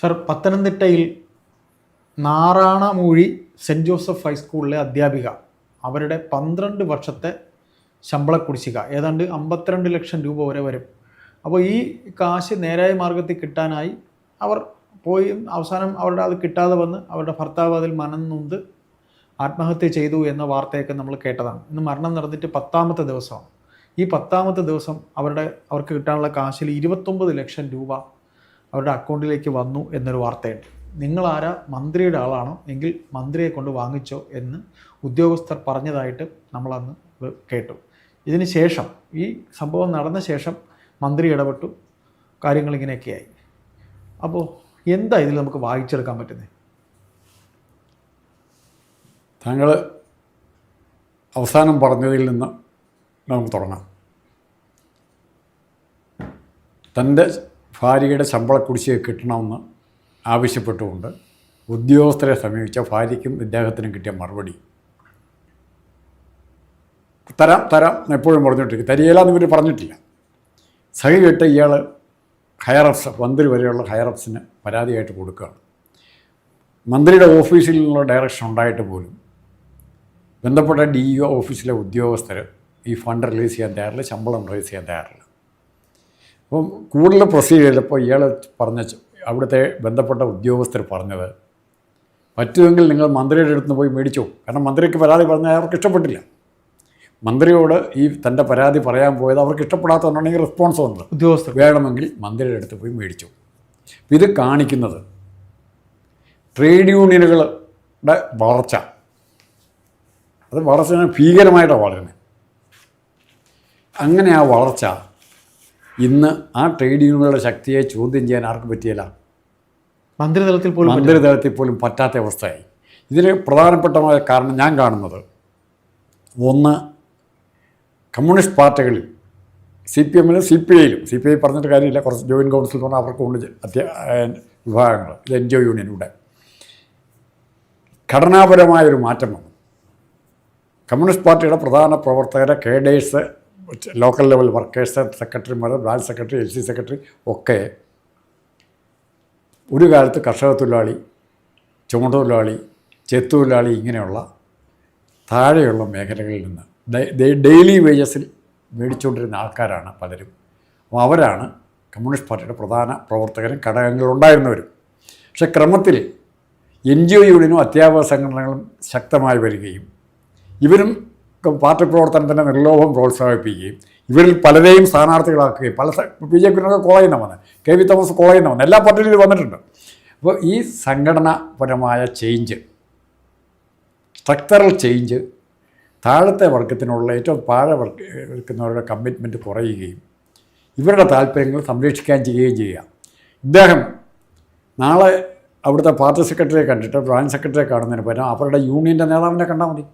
Sir, പത്തനംതിട്ടയിൽ Naranamoozhi cent Joseph ഹൈസ്കൂളിലെ അധ്യാപിക അവരുടെ 12 വർഷത്തെ ശമ്പള കുടിശ്ശിക ഏതാണ്ട് 52 ലക്ഷം രൂപ വരെ വരും. അപ്പോൾ ഈ കാശ് നേരായ മാർഗത്തിൽ കിട്ടാനായി അവർ പോയി അവസാനം അവരുടെ അത് കിട്ടാതെ വന്ന് അവരുടെ ഭർത്താവ് അതിൽ മനംനൊന്ത് ആത്മഹത്യ ചെയ്തു എന്ന വാർത്തയൊക്കെ നമ്മൾ കേട്ടതാണ്. ഇന്ന് മരണം നടന്നിട്ട് 10ാമത്തെ ദിവസമാണ്. ഈ 10ാമത്തെ ദിവസം അവർക്ക് കിട്ടാനുള്ള കാശിൽ 29 ലക്ഷം രൂപ അവരുടെ അക്കൗണ്ടിലേക്ക് വന്നു എന്നൊരു വാർത്തയുണ്ട്. നിങ്ങളാരാ, മന്ത്രിയുടെ ആളാണോ എങ്കിൽ മന്ത്രിയെ കൊണ്ട് വാങ്ങിച്ചോ എന്ന് ഉദ്യോഗസ്ഥർ പറഞ്ഞതായിട്ട് നമ്മളന്ന് കേട്ടു. ഇതിന് ശേഷം ഈ സംഭവം നടന്ന ശേഷം മന്ത്രി ഇടപെട്ടു, കാര്യങ്ങൾ ഇങ്ങനെയൊക്കെയായി. അപ്പോൾ എന്താ ഇതിൽ നമുക്ക് വായിച്ചെടുക്കാൻ പറ്റുന്നത്? താങ്കൾ അവസാനം പറഞ്ഞതിൽ നിന്ന് നമുക്ക് തുടങ്ങാം. തൻ്റെ ഭാര്യയുടെ ശമ്പള കുടിശ്ശിക കിട്ടണമെന്ന് ആവശ്യപ്പെട്ടുകൊണ്ട് ഉദ്യോഗസ്ഥരെ സമീപിച്ച ഭാര്യയ്ക്കും ഇദ്ദേഹത്തിനും കിട്ടിയ മറുപടി തരാം എപ്പോഴും പറഞ്ഞിട്ടിരിക്കും. തരികയില്ലെന്ന് ഇവർ പറഞ്ഞിട്ടില്ല. സഹി കേട്ട് ഇയാൾ ഹയറപ്സ്, മന്ത്രി വരെയുള്ള ഹയറപ്സിന് പരാതിയായിട്ട് കൊടുക്കുകയാണ്. മന്ത്രിയുടെ ഓഫീസിൽ നിന്നുള്ള ഡയറക്ഷൻ ഉണ്ടായിട്ട് പോലും ബന്ധപ്പെട്ട DEO ഓഫീസിലെ ഉദ്യോഗസ്ഥർ ഈ ഫണ്ട് റിലീസ് ചെയ്യാൻ തയ്യാറില്ല, ശമ്പളം റിലീസ് ചെയ്യാൻ തയ്യാറില്ല. അപ്പം കൂടുതൽ പ്രൊസീഡ് ചെയ്തപ്പോൾ ഇയാൾ അവിടുത്തെ ബന്ധപ്പെട്ട ഉദ്യോഗസ്ഥർ പറഞ്ഞത്, പറ്റുമെങ്കിൽ നിങ്ങൾ മന്ത്രിയുടെ അടുത്ത് പോയി മേടിച്ചോ. കാരണം മന്ത്രിക്ക് പരാതി പറഞ്ഞാൽ അവർക്ക് ഇഷ്ടപ്പെട്ടില്ല. മന്ത്രിയോട് ഈ തൻ്റെ പരാതി പറയാൻ പോയത് അവർക്ക് ഇഷ്ടപ്പെടാത്തതുകൊണ്ടാണെങ്കിൽ റെസ്പോൺസ് വന്നത്. ഉദ്യോഗസ്ഥർ വേണമെങ്കിൽ മന്ത്രിയുടെ അടുത്ത് പോയി മേടിച്ചു. ഇത് കാണിക്കുന്നത് ട്രേഡ് യൂണിയനുകളുടെ വളർച്ച, അത് വളർച്ച ഭീകരമായിട്ടാണ് വളരുന്നത്. അങ്ങനെ ആ വളർച്ച ഇന്ന് ആ ട്രേഡ് യൂണിയനുകളുടെ ശക്തിയെ ചോദ്യം ചെയ്യാൻ ആർക്കും പറ്റിയില്ല. മന്ത്രിതലത്തിൽ പോലും പറ്റാത്ത അവസ്ഥയായി. ഇതിന് പ്രധാനപ്പെട്ടമായ കാരണം ഞാൻ കാണുന്നത്, ഒന്ന്, കമ്മ്യൂണിസ്റ്റ് പാർട്ടികളിൽ CPM-ലും CPI പറഞ്ഞിട്ട് കാര്യമില്ല, കുറച്ച് ജോയിൻറ്റ് കൗൺസിൽ എന്ന് പറഞ്ഞാൽ അവർക്കുണ്ട് വിഭാഗങ്ങൾ, ഇത് NGO യൂണിയനിലൂടെ ഘടനാപരമായൊരു മാറ്റം വന്നു. കമ്മ്യൂണിസ്റ്റ് പാർട്ടിയുടെ പ്രധാന പ്രവർത്തകരെ, കേഡേഴ്സ്, ലോക്കൽ ലെവൽ വർക്കേഴ്സ്, സെക്രട്ടറിമാർ, ബ്രാഞ്ച് സെക്രട്ടറി, LC സെക്രട്ടറി ഒക്കെ ഒരു കാലത്ത് കർഷക തൊഴിലാളി, ചുമട്ടുതൊഴിലാളി, ചെത്തുതൊഴിലാളി ഇങ്ങനെയുള്ള താഴെയുള്ള മേഖലകളിൽ നിന്ന് ഡെയിലി വേജസിൽ മേടിച്ചുകൊണ്ടിരുന്ന ആൾക്കാരാണ് പലരും. അപ്പോൾ അവരാണ് കമ്മ്യൂണിസ്റ്റ് പാർട്ടിയുടെ പ്രധാന പ്രവർത്തകരും ഘടകങ്ങളുണ്ടായിരുന്നവരും. പക്ഷേ ക്രമത്തിൽ NGO യൂണിയനും അധ്യാപക സംഘടനകളും ശക്തമായി വരികയും ഇവരും പാർട്ടി പ്രവർത്തനത്തിൻ്റെ നിർലോഭം പ്രോത്സാഹിപ്പിക്കുകയും ഇവരിൽ പലരെയും സ്ഥാനാർത്ഥികളാക്കുകയും BJP-നൊക്കെ കോളേജിൽ നിന്ന് വന്നത്, KV തോമസ് കോളേജിൽ നിന്ന് വന്നത്, എല്ലാ പാർട്ടിയിലും വന്നിട്ടുണ്ട്. അപ്പോൾ ഈ സംഘടനാപരമായ ചേഞ്ച്, സ്ട്രക്ചറൽ ചേഞ്ച് താഴത്തെ വർഗത്തിനുള്ള ഏറ്റവും താഴെ വർഗത്തിനവരുടെ കമ്മിറ്റ്മെൻറ്റ് കുറയുകയും ഇവരുടെ താല്പര്യങ്ങൾ സംരക്ഷിക്കാൻ ചെയ്യുകയും ചെയ്യുക. ഇദ്ദേഹം നാളെ അവിടുത്തെ പാർട്ടി സെക്രട്ടറിയെ കണ്ടിട്ട് ബ്രാഞ്ച് സെക്രട്ടറിയെ കാണുന്നതിന് പകരം അവരുടെ യൂണിയൻ്റെ നേതാവിനെ കണ്ടാൽ മതി.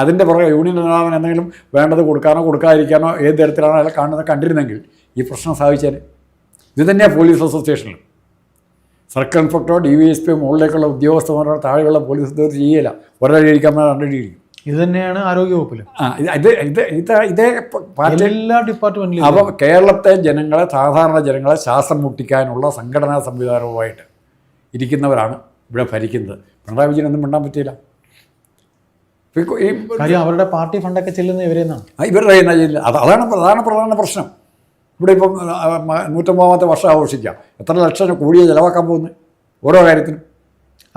അതിൻ്റെ പുറകെ യൂണിയൻ നേതാവിന് എന്തെങ്കിലും വേണ്ടത് കൊടുക്കാനോ കൊടുക്കാതിരിക്കാനോ ഏത് തരത്തിലാണോ അയാൾ കാണുന്നത് കണ്ടിരുന്നെങ്കിൽ ഈ പ്രശ്നം സാധിച്ചേനെ. ഇത് തന്നെയാണ് പോലീസ് അസോസിയേഷനിൽ. സർക്കിൾ ഇൻസ്പെക്ടറോ DYSP മുകളിലേക്കുള്ള ഉദ്യോഗസ്ഥന്മാരോ താഴെയുള്ള പോലീസ് ഉദ്യോഗസ്ഥർ ചെയ്യില്ല. ഒരാൾ ഇരിക്കാൻ 2 ഇരിക്കും. ഇത് തന്നെയാണ് ആരോഗ്യവകുപ്പിൽ. ഇതേ പാർട്ടി എല്ലാ ഡിപ്പാർട്ട്മെൻറ്റിലും. അപ്പോൾ കേരളത്തെ ജനങ്ങളെ, സാധാരണ ജനങ്ങളെ ശ്വാസം മുട്ടിക്കാനുള്ള സംഘടനാ സംവിധാനവുമായിട്ട് ഇരിക്കുന്നവരാണ് ഇവിടെ ഭരിക്കുന്നത്. പിണറായി വിജയൻ ഒന്നും മിണ്ടാൻ പറ്റിയില്ല. അവരുടെ പാർട്ടി ഫണ്ടൊക്കെ ചെല്ലുന്ന ഇവരുടെ അതാണ് പ്രധാന പ്രശ്നം. ഇവിടെ ഇപ്പം 150ാമത്തെ വർഷം ആഘോഷിക്കാം. എത്ര ലക്ഷം കോടിയെ ചിലവാക്കാൻ പോകുന്നത് ഓരോ കാര്യത്തിനും.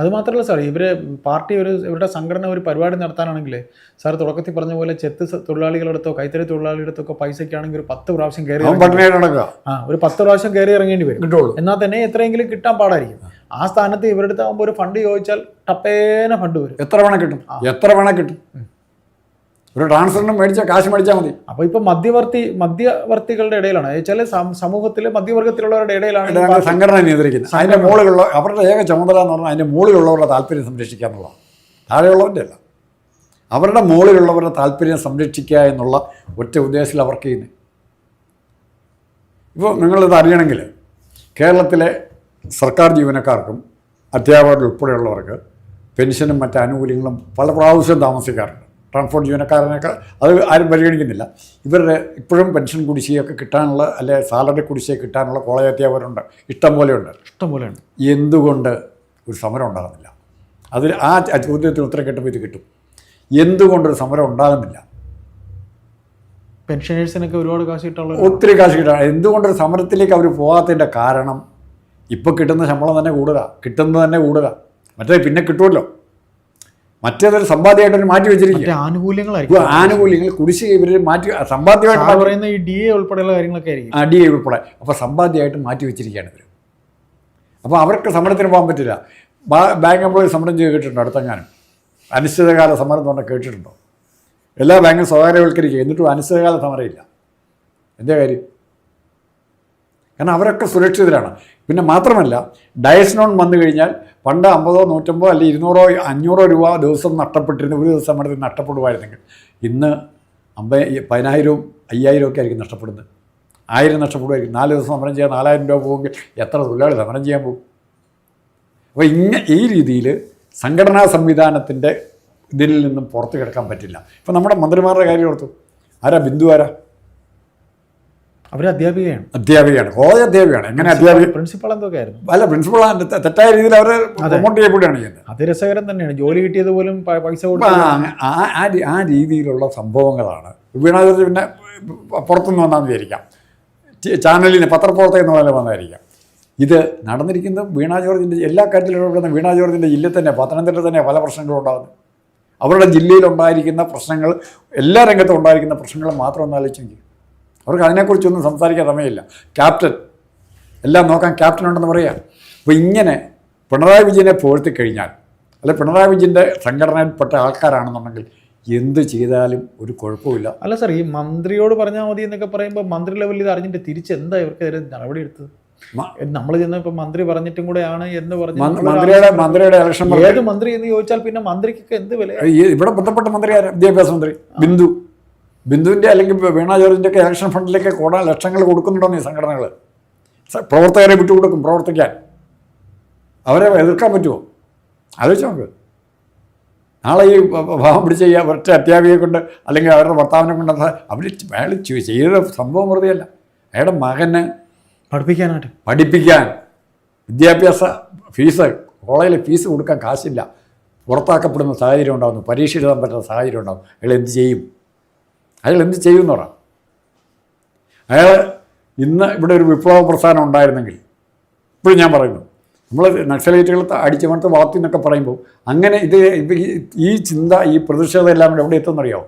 അതുമാത്രമല്ല സാർ, ഇവരുടെ സംഘടന ഒരു പരിപാടി നടത്താനാണെങ്കിൽ സാർ തുടക്കത്തിൽ പറഞ്ഞ പോലെ ചെത്ത് തൊഴിലാളികളെടുത്തോ കൈത്തറി തൊഴിലാളികളെടുത്തൊക്കെ പൈസയ്ക്കാണെങ്കിൽ ഒരു 10 പ്രാവശ്യം കയറി ഒരു 10 പ്രാവശ്യം കയറി ഇറങ്ങേണ്ടി വരും. എന്നാൽ തന്നെ എത്രയെങ്കിലും കിട്ടാൻ പാടായിരിക്കും. ആ സ്ഥാനത്ത് ഇവരുടെ ആകുമ്പോൾ ഒരു ഫണ്ട് ചോദിച്ചാൽ ടപ്പേന ഫണ്ട് വരും. എത്ര വേണേ കിട്ടും. ഒരു ട്രാൻസ്ഫറിനും കാശ് മേടിച്ചാൽ മതി. അപ്പോൾ ഇപ്പോൾ മധ്യവർത്തികളുടെ ഇടയിലാണ്, ചില സമൂഹത്തിലെ മധ്യവർഗത്തിലുള്ളവരുടെ ഇടയിലാണ് സംഘടന നിയന്ത്രിക്കുന്നത്. അതിൻ്റെ മുകളിലുള്ള അവരുടെ ഏക ചുമതല എന്ന് പറഞ്ഞാൽ അതിൻ്റെ മുകളിലുള്ളവരുടെ താല്പര്യം സംരക്ഷിക്കുക എന്നുള്ളതാണ്. താഴെയുള്ളവരുടെ അല്ല, അവരുടെ മുകളിലുള്ളവരുടെ താല്പര്യം സംരക്ഷിക്കുക എന്നുള്ള ഒറ്റ ഉദ്ദേശത്തിൽ അവർക്ക് ചെയ്യുന്നത്. ഇപ്പോൾ നിങ്ങളിത് അറിയണമെങ്കിൽ കേരളത്തിലെ സർക്കാർ ജീവനക്കാർക്കും അധ്യാപകരുൾപ്പെടെയുള്ളവർക്ക് പെൻഷനും മറ്റ് ആനുകൂല്യങ്ങളും പല പ്രാവശ്യം താമസിക്കാറുണ്ട്. ട്രാൻസ്പോർട്ട് ജീവനക്കാരനൊക്കെ അത് ആരും പരിഗണിക്കുന്നില്ല. ഇവരുടെ ഇപ്പോഴും പെൻഷൻ കുടിശ്ശികയൊക്കെ കിട്ടാനുള്ള അല്ലെ സാലറി കുടിശ്ശിക കിട്ടാനുള്ള കോളേജ് അധ്യാപകരുണ്ട്, ഇഷ്ടം പോലെയുണ്ട്. എന്തുകൊണ്ട് ഒരു സമരം ഉണ്ടാകുന്നില്ല? അതിൽ ആ ചോദ്യത്തിന് ഉത്തരം കിട്ടുമ്പോൾ ഇത് കിട്ടും. എന്തുകൊണ്ടൊരു സമരം ഉണ്ടാകുന്നില്ല? പെൻഷനേഴ്സിനൊക്കെ ഒരുപാട് കാശ് കിട്ടാനുള്ള ഒത്തിരി കാശ് കിട്ടാണ്. എന്തുകൊണ്ടൊരു സമരത്തിലേക്ക് അവർ പോകാത്തതിൻ്റെ കാരണം ഇപ്പോൾ കിട്ടുന്ന ശമ്പളം തന്നെ കൂടുക, കിട്ടുന്നത് തന്നെ കൂടുക. മറ്റേ പിന്നെ കിട്ടുമല്ലോ, മറ്റേതൊരു സമ്പാദ്യമായിട്ടൊരു മാറ്റി വെച്ചിരിക്കുക. ആനുകൂല്യങ്ങൾ കുടിശ്ശിക ഇവർ മാറ്റി സമ്പാദ്യമായിട്ട് പറയുന്ന ഈ DA ഉൾപ്പെടെയുള്ള കാര്യങ്ങളൊക്കെ ആയിരിക്കും. DA ഉൾപ്പെടെ അപ്പോൾ സമ്പാദ്യമായിട്ട് മാറ്റി വെച്ചിരിക്കുകയാണ് ഇവർ. അപ്പോൾ അവർക്ക് സമരത്തിന് പോകാൻ പറ്റില്ല. ബാങ്ക് എംപ്ലോയി സമരം ചെയ്ത് കേട്ടിട്ടുണ്ടോ? അടുത്തെങ്ങാനും അനിശ്ചിതകാല സമരം എന്ന് പറഞ്ഞാൽ കേട്ടിട്ടുണ്ടോ? എല്ലാ ബാങ്കും സ്വകാര്യവൽക്കരിക്കുക, എന്നിട്ടും അനിശ്ചിതകാല സമരമില്ല. എന്താ കാര്യം? കാരണം അവരൊക്കെ സുരക്ഷിതരാണ്. പിന്നെ മാത്രമല്ല, ഡയസ്നോൺ വന്നു കഴിഞ്ഞാൽ പണ്ട് 50, 150 അല്ലെങ്കിൽ 200, 500 രൂപ ദിവസം നഷ്ടപ്പെട്ടിരുന്ന ഒരു ദിവസം സമരത്തിൽ നഷ്ടപ്പെടുമായിരുന്നെങ്കിൽ ഇന്ന് 10,000, 5,000 ഒക്കെ ആയിരിക്കും നഷ്ടപ്പെടുന്നത്. 1000 നഷ്ടപ്പെടുമായിരിക്കും. 4 ദിവസം സമരം ചെയ്യാൻ 4,000 രൂപ പോകുമെങ്കിൽ എത്ര തൊഴിലാളി സമരം ചെയ്യാൻ പോകും? അപ്പോൾ ഈ രീതിയിൽ സംഘടനാ സംവിധാനത്തിൻ്റെ ഇതിൽ നിന്നും പുറത്ത് കിടക്കാൻ പറ്റില്ല. ഇപ്പം നമ്മുടെ മന്ത്രിമാരുടെ കാര്യം ഓർത്തു. ആരാ ബിന്ദു? ആരാ? അവർ അധ്യാപികയാണ്, കോളേജ് അധ്യാപികയാണ്. എങ്ങനെ അധ്യാപിക? പ്രിൻസിപ്പൾ എന്തൊക്കെയായിരുന്നു? അല്ല, പ്രിൻസിപ്പൾ തെറ്റായ രീതിയിൽ അവർ പ്രൊമോട്ട് ചെയ്യപ്പെടുകയാണ് ചെയ്യുന്നത്. അത് രസകരം തന്നെയാണ്. ജോലി കിട്ടിയത് പോലും പൈസ കൊടുത്ത് ആ രീതിയിലുള്ള സംഭവങ്ങളാണ്. വീണ ജോർജ് പിന്നെ പുറത്തുനിന്ന് വന്നാന്ന് വിചാരിക്കാം, ചാനലിന് പത്രപ്രവർത്തകൻ പോലെ വന്നായിരിക്കാം. ഇത് നടന്നിരിക്കുന്നത് വീണ ജോർജിൻ്റെ എല്ലാ കാര്യത്തിലും ഇടപെടുന്ന വീണ ജോർജിൻ്റെ ജില്ലയിൽ തന്നെ, പത്തനംതിട്ട തന്നെ പല പ്രശ്നങ്ങളും ഉണ്ടാകുന്നത്. അവരുടെ ജില്ലയിലുണ്ടായിരിക്കുന്ന പ്രശ്നങ്ങൾ, എല്ലാ രംഗത്തും ഉണ്ടായിരിക്കുന്ന പ്രശ്നങ്ങൾ മാത്രം ഒന്ന് ആലോചിച്ചെങ്കിൽ അവർക്ക് അതിനെക്കുറിച്ചൊന്നും സംസാരിക്കാൻ സമയമില്ല. ക്യാപ്റ്റൻ എല്ലാം നോക്കാൻ ക്യാപ്റ്റൻ ഉണ്ടെന്ന് പറയാം. അപ്പോൾ ഇങ്ങനെ പിണറായി വിജയനെ പുകഴ്ത്തിക്കഴിഞ്ഞാൽ, അല്ലെ പിണറായി വിജയൻ്റെ സംഘടനയിൽപ്പെട്ട ആൾക്കാരാണെന്നുണ്ടെങ്കിൽ എന്ത് ചെയ്താലും ഒരു കുഴപ്പമില്ല. അല്ല സാർ, ഈ മന്ത്രിയോട് പറഞ്ഞാൽ മതി എന്നൊക്കെ പറയുമ്പോൾ മന്ത്രി ലെവലിൽ ഇത് അറിഞ്ഞിട്ട് തിരിച്ചെന്താ ഇവർക്കെതിരെ നടപടി എടുത്തത്? നമ്മൾ ചെന്ന് ഇപ്പം മന്ത്രി പറഞ്ഞിട്ടും കൂടെയാണ് എന്ന് പറഞ്ഞു. മന്ത്രിയുടെ ഇലക്ഷൻ ഏത് മന്ത്രി എന്ന് ചോദിച്ചാൽ പിന്നെ മന്ത്രിക്കൊക്കെ എന്ത് വില? ഇവിടെ ബന്ധപ്പെട്ട മന്ത്രി ആരാ? വിദ്യാഭ്യാസ മന്ത്രി ബിന്ദുവിൻ്റെ അല്ലെങ്കിൽ വീണ ജോർജിൻ്റെ ഒക്കെ ഇലക്ഷൻ ഫണ്ടിലേക്ക് ലക്ഷങ്ങൾ കൊടുക്കുന്നുണ്ടോന്ന് ഈ സംഘടനകൾ. പ്രവർത്തകരെ വിട്ടുകൊടുക്കും പ്രവർത്തിക്കാൻ. അവരെ എതിർക്കാൻ പറ്റുമോ? ആലോചിച്ച് നോക്ക്. നാളെ ഈ ഭാവം പിടിച്ച ഈ ഒറ്റ അധ്യാപികയെ കൊണ്ട് അല്ലെങ്കിൽ അവരുടെ ഭർത്താവിനെ കൊണ്ട് അവർ അയാൾ ചെയ്ത സംഭവം വെറുതെയല്ല. അയാളുടെ മകന് പഠിപ്പിക്കാൻ വിദ്യാഭ്യാസ ഫീസ്, കോളേജിലെ ഫീസ് കൊടുക്കാൻ കാശില്ല, പുറത്താക്കപ്പെടുന്ന സാഹചര്യം ഉണ്ടാകുന്നു, പരീക്ഷ എഴുതാൻ പറ്റുന്ന സാഹചര്യം ഉണ്ടാകും. അയാൾ എന്ത് ചെയ്യും എന്ന് പറയാം. അയാൾ ഇന്ന് ഇവിടെ ഒരു വിപ്ലവ പ്രസ്ഥാനം ഉണ്ടായിരുന്നെങ്കിൽ, ഇപ്പോഴും ഞാൻ പറയുന്നു, നമ്മൾ നക്സലൈറ്റുകൾ അടിച്ചമർത്ത് വളർത്തി എന്നൊക്കെ പറയുമ്പോൾ അങ്ങനെ ഈ ചിന്ത, ഈ പ്രതിഷേധം എല്ലാം കൂടെ എവിടെ എത്തുമെന്നറിയാമോ?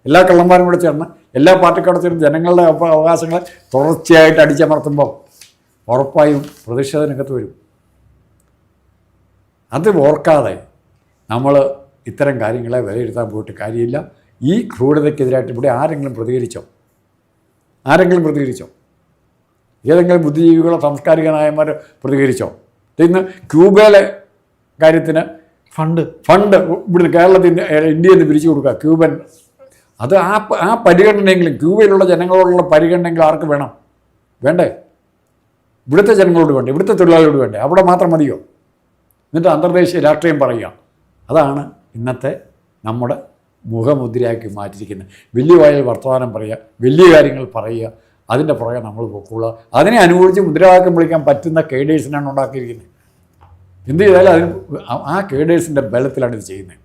എല്ലാ കള്ളന്മാരും കൂടെ ചേർന്ന് എല്ലാ പാർട്ടിക്കാരുടെ ചേർന്ന് ജനങ്ങളുടെ അവകാശങ്ങളെ തുടർച്ചയായിട്ട് അടിച്ചമർത്തുമ്പോൾ ഉറപ്പായും പ്രതിഷേധ രംഗത്ത് വരും. അത് ഓർക്കാതെ നമ്മൾ ഇത്തരം കാര്യങ്ങളെ വിലയിരുത്താൻ പോയിട്ട് കാര്യമില്ല. ഈ ക്രൂരതയ്ക്കെതിരായിട്ട് ഇവിടെ ആരെങ്കിലും പ്രതികരിച്ചോ? ഏതെങ്കിലും ബുദ്ധിജീവികളോ സാംസ്കാരിക നായന്മാർ പ്രതികരിച്ചോ? ഇന്ന് ക്യൂബയിലെ കാര്യത്തിന് ഫണ്ട് ഇവിടുന്ന് കേരളത്തിന് ഇന്ത്യയിൽ നിന്ന് പിരിച്ചു കൊടുക്കുക. ക്യൂബൻ അത് ആ പരിഗണനയെങ്കിലും, ക്യൂബയിലുള്ള ജനങ്ങളോടുള്ള പരിഗണനയെങ്കിലും ആർക്ക് വേണ്ടേ? ഇവിടുത്തെ ജനങ്ങളോട് വേണ്ടേ? ഇവിടുത്തെ തൊഴിലാളികളോട് വേണ്ടേ? അവിടെ മാത്രം മതിയോ? എന്നിട്ട് അന്തർദേശീയ രാഷ്ട്രീയം പറയുക. അതാണ് ഇന്നത്തെ നമ്മുടെ മുഖമുദ്രയാക്കി മാറ്റിയിരിക്കുന്നത്. വലിയ വായിൽ വർത്തമാനം പറയുക, വലിയ കാര്യങ്ങൾ പറയുക, അതിൻ്റെ പുറകെ നമ്മൾ പൊക്കുക. അതിനെ അനുകൂലിച്ച് മുദ്രാവാക്യം വിളിക്കാൻ പറ്റുന്ന കേഡേഴ്സിനാണ് ഉണ്ടാക്കിയിരിക്കുന്നത്. എന്ത് ചെയ്താലും അതിന് ആ കേഡേഴ്സിൻ്റെ ബലത്തിലാണ് ഇത് ചെയ്യുന്നത്.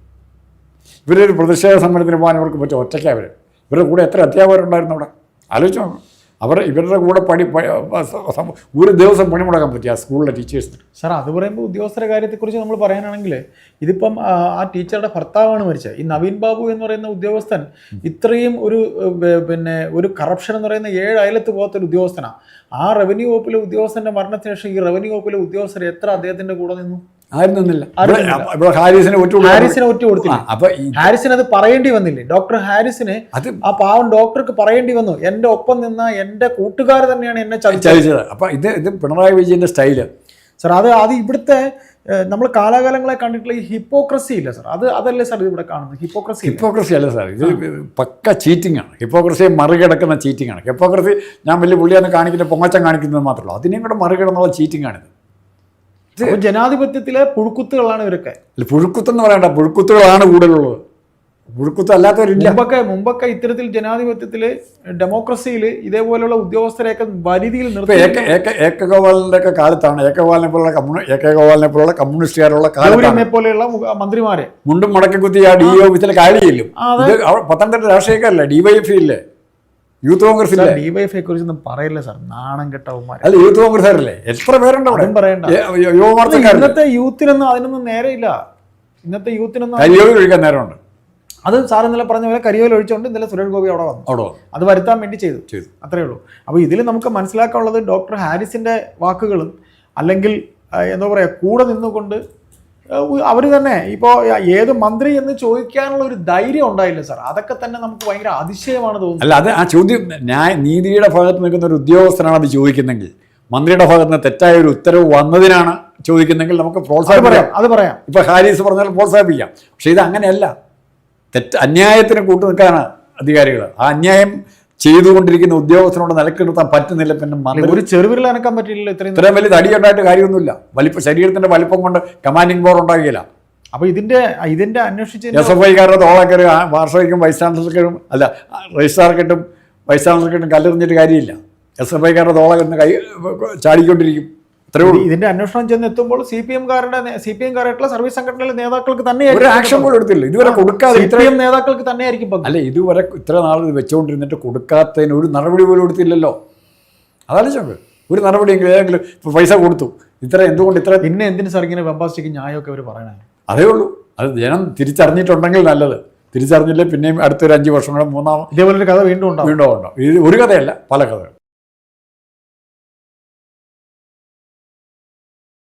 ഇവരൊരു പ്രതിഷേധ സമരത്തിന് പോകാൻ ഇവർക്ക് പറ്റും? ഒറ്റയ്ക്ക് ഇവരുടെ കൂടെ എത്ര അധ്യാപകരുണ്ടായിരുന്നു അവിടെ? ആലോചിച്ച് നോക്കണം. ഇവരുടെ കൂടെ ഒരു ദിവസം പണി മുടക്കാൻ പറ്റിയ സ്കൂളിലെ ടീച്ചേഴ്സിന്. സാർ, അത് പറയുമ്പോൾ ഉദ്യോഗസ്ഥരുടെ കാര്യത്തെക്കുറിച്ച് നമ്മൾ പറയാനാണെങ്കിൽ, ഇതിപ്പം ആ ടീച്ചറുടെ ഭർത്താവാണ് മരിച്ചത്. ഈ നവീൻ ബാബു എന്ന് പറയുന്ന ഉദ്യോഗസ്ഥൻ ഇത്രയും ഒരു കറപ്ഷൻ എന്ന് പറയുന്ന 7 അയലത്ത് പോകാത്തൊരു ഉദ്യോഗസ്ഥനാണ്. ആ റവന്യൂ വകുപ്പിലെ ഉദ്യോഗസ്ഥൻ്റെ മരണത്തിന് ശേഷം ഈ റവന്യൂ വകുപ്പിലെ ഉദ്യോഗസ്ഥർ എത്ര അദ്ദേഹത്തിൻ്റെ കൂടെ നിന്നു? ആരും നിന്നില്ല. ഹാരിസിനെ ഒറ്റ കൊടുത്തില്ല. ഹാരിസിന് അത് പറയേണ്ടി വന്നില്ലേ? ഡോക്ടർ ഹാരിസിന് ആ പാവം ഡോക്ടർക്ക് പറയേണ്ടി വന്നു, എന്റെ ഒപ്പം നിന്ന എന്റെ കൂട്ടുകാർ തന്നെയാണ് എന്നെ ചതിച്ചത്. അപ്പൊ ഇത് പിണറായി വിജയന്റെ സ്റ്റൈല് സാർ. അത് ഇവിടുത്തെ നമ്മൾ കാലാകാലങ്ങളെ കണ്ടിട്ടുള്ള ഈ ഹിപ്പോക്രസി ഇല്ല സാർ, അതല്ലേ സാർ ഇവിടെ കാണുന്നത്? ഹിപ്പോക്രസി അല്ല സാർ, ഇത് പക്ക ചീറ്റിംഗ് ആണ്. ഹിപ്പോക്രസിയെ മറികടക്കുന്ന ചീറ്റിംഗ് ആണ്. ഹിപ്പോക്രസി ഞാൻ വലിയ പുള്ളിയാന്ന് കാണിക്കുന്ന പൊങ്ങച്ചം കാണിക്കുന്നത് മാത്രമല്ല, അതിനെയും കൂടെ മറികടന്നുള്ള ചീറ്റിംഗ് ആണിത്. ജനാധിപത്യത്തിലെ പുഴുക്കുത്തുകളാണ് ഇവരൊക്കെ. പുഴുക്കുത്തെന്ന് പറയണ്ട, പുഴുക്കുത്തുകളാണ് കൂടുതലുള്ളത്. പുഴുക്കുത്തം അല്ലാത്തവരില്ല. മുമ്പൊക്കെ ഇത്തരത്തിൽ ജനാധിപത്യത്തിൽ ഡെമോക്രസിയിൽ ഇതേപോലുള്ള ഉദ്യോഗസ്ഥരെയൊക്കെ പരിധിയിൽ എ കെ ഗോപാലിന്റെ ഒക്കെ കാലത്താണ് എ കെ ഗോപാലിനെ പോലുള്ള കമ്മ്യൂണിസ്റ്റുകാരുള്ള കാലത്താണ് പോലെയുള്ള മന്ത്രിമാരെ മുണ്ടും മടക്കി കുത്തി ആ ഡി ഓഫീസിലെ കാര്യമില്ലും. ഇത് പത്തനംതിട്ട രാഷ്ട്രീയക്കാരല്ല, DYFI ഇല്ലേ, യൂത്ത് കോൺഗ്രസ് ഇല്ലേ. DYFI കുറിച്ചൊന്നും പറയില്ല സാർ, നാണം കെട്ടവന്മാർ. അല്ല, യൂത്ത് കോൺഗ്രസ്സുകാരല്ലേ, എത്ര പേരുണ്ട് അവിടെ. ഇന്നത്തെ യൂത്തിനൊന്നും അതിനൊന്നും നേരെയില്ല. ഇന്നത്തെ യൂത്തിനൊന്നും കരിയോയിൽ ഒഴിക്കാൻ നേരമുണ്ട്. അത് സാർ ഇന്നലെ പറഞ്ഞ പോലെ കരിയോയിൽ ഒഴിച്ചുകൊണ്ട് ഇന്നലെ സുരേഷ് ഗോപി അവിടെ വന്നു, അത് വരുത്താൻ വേണ്ടി ചെയ്തു. അത്രേ ഉള്ളൂ. അപ്പോൾ ഇതിൽ നമുക്ക് മനസ്സിലാക്കാനുള്ളത് ഡോക്ടർ ഹാരിസിന്റെ വാക്കുകളും അല്ലെങ്കിൽ എന്താ പറയുക കൂടെ നിന്നുകൊണ്ട് അവർ തന്നെ ഇപ്പോൾ ഏത് മന്ത്രി എന്ന് ചോദിക്കാനുള്ള ഒരു ധൈര്യം ഉണ്ടായില്ല സാർ. അതൊക്കെ തന്നെ നമുക്ക് ഭയങ്കര അതിശയമാണ് തോന്നുന്നത്. അല്ല, അത് ആ ചോദ്യം നീതിയുടെ ഭാഗത്ത് നിൽക്കുന്ന ഒരു ഉദ്യോഗസ്ഥനാണ് അത് ചോദിക്കുന്നെങ്കിൽ, മന്ത്രിയുടെ ഭാഗത്ത് നിന്ന് തെറ്റായ ഒരു ഉത്തരവ് വന്നതിനാണ് ചോദിക്കുന്നെങ്കിൽ നമുക്ക് പ്രോത്സാഹിപ്പിക്കാം. അത് പറയാം. ഇപ്പൊ ഹാരിസ് പറഞ്ഞാൽ പ്രോത്സാഹിപ്പിക്കാം. പക്ഷെ ഇത് അങ്ങനെയല്ല. അന്യായത്തിന് കൂട്ടു നിൽക്കാനാണ് അധികാരികൾ. ആ അന്യായം ചെയ്തുകൊണ്ടിരിക്കുന്ന ഉദ്യോഗസ്ഥനോട് നിലക്ക് നിർത്താൻ പറ്റുന്നില്ല. പിന്നെ ഒരു ചെറുവിരൽ അനക്കാൻ പറ്റില്ലല്ലോ. ഇത്രയും വലിയ തടിയുണ്ടായിട്ട് കാര്യമൊന്നുമില്ല. ശരീരത്തിന്റെ വലിപ്പം കൊണ്ട് കമാൻഡിംഗ് പവർ ഉണ്ടാകില്ല. അപ്പൊ ഇതിന്റെ അന്വേഷിച്ച് SFIക്കാരുടെ തോളൊക്കെ വാർഷികം വൈസ് ചാൻസലർക്കും അല്ല രജിസ്ട്രാർക്കിട്ടും വൈസ് ചാൻസലർക്കിട്ടും കല്ലെറിഞ്ഞിട്ട് കാര്യമില്ല. SFIക്കാരുടെ തോളൊക്കെ കൈ ചാടിക്കൊണ്ടിരിക്കും. ഇതിന്റെ അന്വേഷണം ചെന്ന് എത്തുമ്പോൾ CPM-കാരായിട്ടുള്ള സർവീസ് സംഘടനയിലെ നേതാക്കൾക്ക് തന്നെ ഒരു ആക്ഷൻ പോലും എടുത്തില്ല ഇതുവരെ. കൊടുക്കാതെ നേതാക്കൾക്ക് തന്നെയായിരിക്കും. അല്ലെ, ഇതുവരെ ഇത്ര നാൾ ഇത് വെച്ചുകൊണ്ടിരുന്നിട്ട് കൊടുക്കാത്തതിന് ഒരു നടപടി പോലും എടുത്തില്ലല്ലോ. അതാണ് ചോക്ക്. ഒരു നടപടിയെങ്കിലും ഏതെങ്കിലും പൈസ കൊടുത്തു. എന്തുകൊണ്ട് ഇത്ര പിന്നെ എന്തിനു സാർ ഇങ്ങനെ ബംബാസ്റ്റിക് ന്യായമൊക്കെ അവർ പറയണേ? അതേ ഉള്ളൂ. അത് ജനം തിരിച്ചറിഞ്ഞിട്ടുണ്ടെങ്കിൽ നല്ലത്. തിരിച്ചറിഞ്ഞില്ലേ പിന്നെയും അടുത്തൊരു 5 വർഷം കൂടെ ഇതേപോലൊരു കഥ വീണ്ടും ഉണ്ടാവും. ഇത് ഒരു കഥയല്ല, പല കഥകൾ.